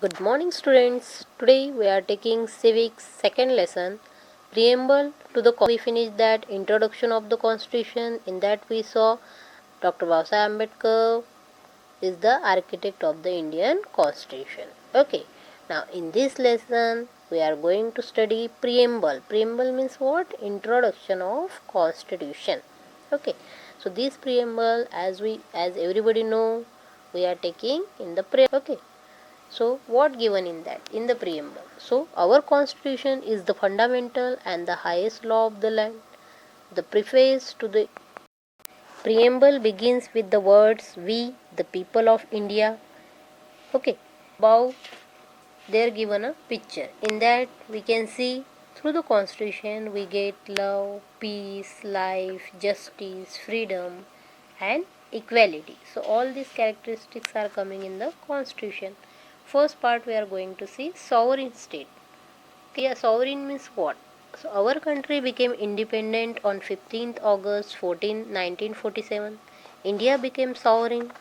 Good morning, students. Today we are taking civics second lesson, preamble to the. We finished that introduction of the constitution. In that we saw Dr. Babasaheb Ambedkar is the architect of the Indian constitution. Okay. Now in this lesson we are going to study preamble. Preamble means what? Introduction of constitution. Okay. So this preamble, as everybody know, we are taking in the okay. So, what given in that? In the preamble. So, our constitution is the fundamental and the highest law of the land. The preface to the preamble begins with the words "We, the people of India." Okay. Above, they are given a picture. In that, we can see through the constitution we get love, peace, life, justice, freedom, and equality. So, all these characteristics are coming in the constitution. First part we are going to see sovereign state. Okay, sovereign means what? So our country became independent on 15th August 1947. India became sovereign,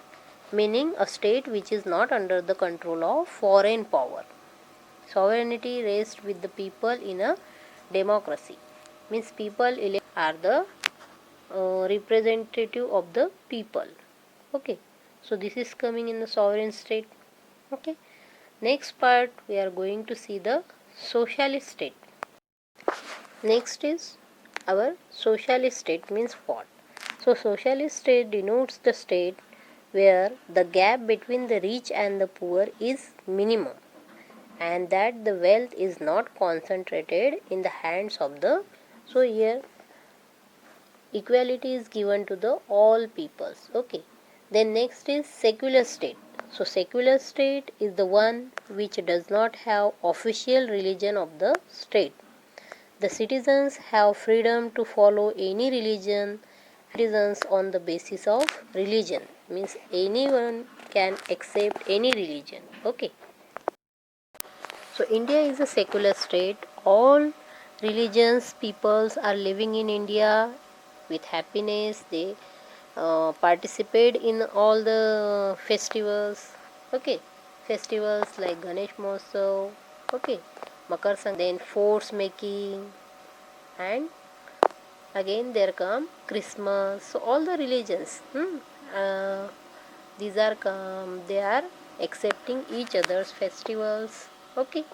meaning a state which is not under the control of foreign power. Sovereignty rests with the people in a democracy. Means people are the representative of the people. Okay, so this is coming in the sovereign state. Okay. Next part we are going to see the socialist state. Next is our socialist state means what? So socialist state denotes the state where the gap between the rich and the poor is minimum and that the wealth is not concentrated in the hands of the. So here equality is given to the all peoples. Okay. Then next is secular state. So secular state is the one which does not have official religion of the state. The citizens have freedom to follow any religion. Citizens on the basis of religion means anyone can accept any religion. Okay. So India is a secular state. All religions peoples are living in India with happiness. They participate in all the festivals. Okay, festivals like Ganesh Mahotsav. Okay, Makar Sankranti, then forts making, and again there come Christmas. So all the religions, these are come. They are accepting each other's festivals. Okay,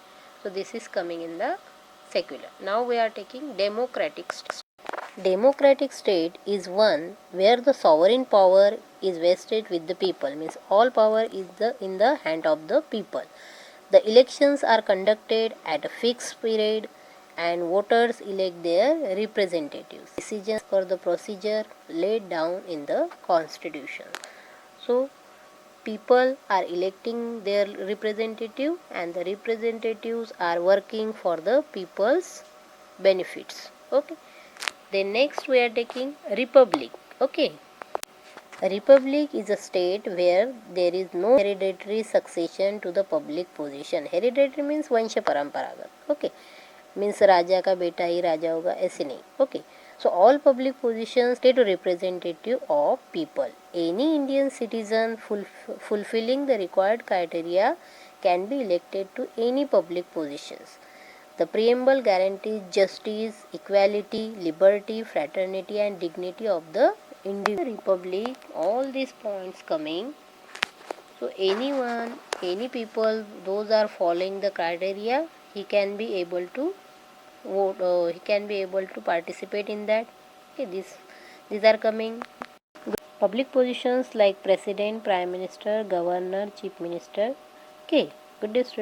so this is coming in the secular. Now we are taking democratic state. Democratic state is one where the sovereign power is vested with the people, means all power is in the hand of the people. The elections are conducted at a fixed period and voters elect their representatives. Decisions for the procedure laid down in the constitution. So people are electing their representative and the representatives are working for the people's benefits. Okay. Then next we are taking republic. Okay. A republic is a state where there is no hereditary succession to the public position. Hereditary means वंश परंपरागत. Okay. Means राजा का बेटा ही राजा होगा ऐसे नहीं. Okay. So all public positions state representative of people. Any Indian citizen fulfilling the required criteria can be elected to any public positions. The preamble guarantees justice, equality, liberty, fraternity and dignity of the individual. Republic, all these points coming. So anyone, any people, those are following the criteria, he can be able to vote, he can be able to participate in that. Okay, these are coming. Public positions like president, prime minister, governor, chief minister. Okay, good day students.